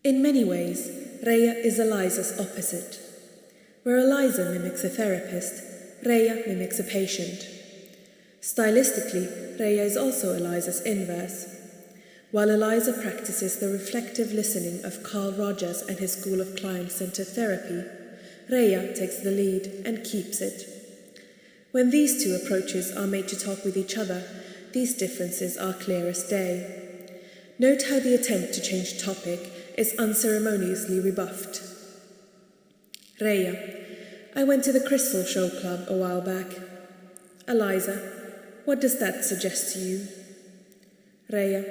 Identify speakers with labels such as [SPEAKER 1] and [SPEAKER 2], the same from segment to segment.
[SPEAKER 1] In many ways, Rhea is Eliza's opposite. Where Eliza mimics a therapist, Rhea mimics a patient. Stylistically, Rhea is also Eliza's inverse. While Eliza practices the reflective listening of Carl Rogers and his school of client-centered therapy, Rhea takes the lead and keeps it. When these two approaches are made to talk with each other, these differences are clear as day. Note how the attempt to change topic is unceremoniously rebuffed. Rhea: I went to the Crystal Show Club a while back. Eliza: what does that suggest to you? Rhea: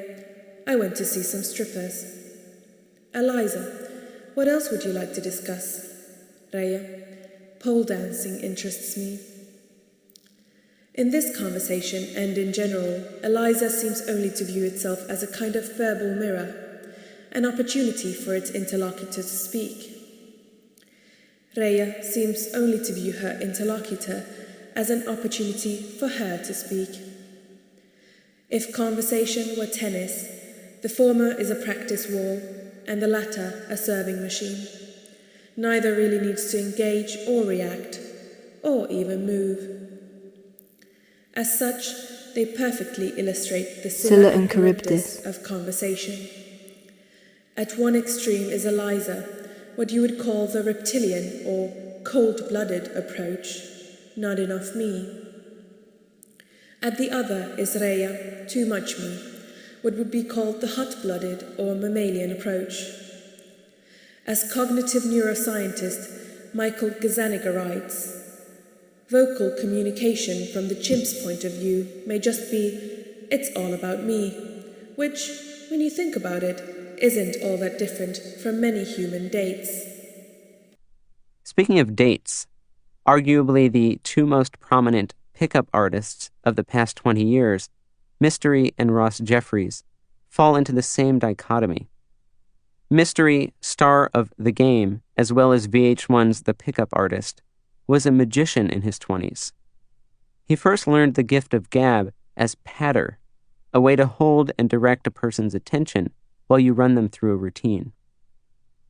[SPEAKER 1] I went to see some strippers. Eliza: what else would you like to discuss? Rhea: pole dancing interests me. In this conversation, and in general, Eliza seems only to view itself as a kind of verbal mirror, an opportunity for its interlocutor to speak. Rhea seems only to view her interlocutor as an opportunity for her to speak. If conversation were tennis, the former is a practice wall, and the latter a serving machine. Neither really needs to engage or react, or even move. As such, they perfectly illustrate the Scylla and Charybdis of conversation. At one extreme is Eliza, what you would call the reptilian or cold-blooded approach, not enough me. At the other is Rhea, too much me, what would be called the hot-blooded or mammalian approach. As cognitive neuroscientist Michael Gazzaniga writes, vocal communication from the chimp's point of view may just be, it's all about me, which, when you think about it, isn't all that different from many human dates.
[SPEAKER 2] Speaking of dates, arguably the two most prominent pickup artists of the past 20 years, Mystery and Ross Jeffries, fall into the same dichotomy. Mystery, star of The Game, as well as VH1's The Pickup Artist, was a magician in his 20s. He first learned the gift of gab as patter, a way to hold and direct a person's attention while you run them through a routine.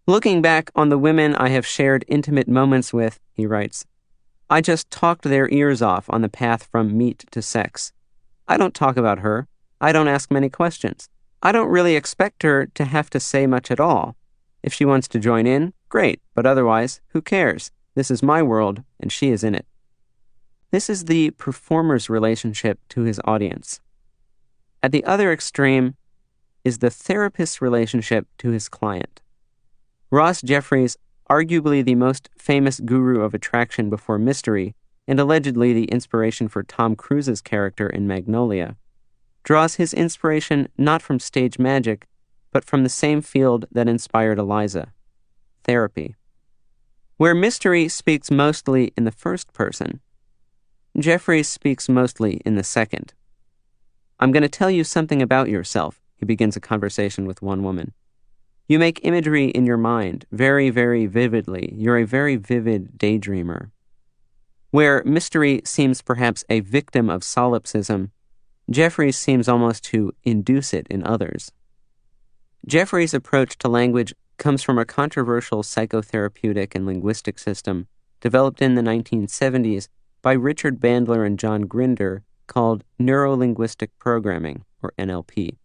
[SPEAKER 2] Looking back on the women I have shared intimate moments with, he writes, I just talked their ears off on the path from meat to sex. I don't talk about her. I don't ask many questions. I don't really expect her to have to say much at all. If she wants to join in, great, but otherwise, who cares? This is my world, and she is in it. This is the performer's relationship to his audience. At the other extreme is the therapist's relationship to his client. Ross Jeffries, arguably the most famous guru of attraction before Mystery, and allegedly the inspiration for Tom Cruise's character in Magnolia, draws his inspiration not from stage magic, but from the same field that inspired Eliza, therapy. Where Mystery speaks mostly in the first person, Jeffries speaks mostly in the second. I'm going to tell you something about yourself, he begins a conversation with one woman. You make imagery in your mind very, very vividly. You're a very vivid daydreamer. Where Mystery seems perhaps a victim of solipsism, Jeffries seems almost to induce it in others. Jeffries' approach to language comes from a controversial psychotherapeutic and linguistic system developed in the 1970s by Richard Bandler and John Grinder called Neurolinguistic Programming, or NLP.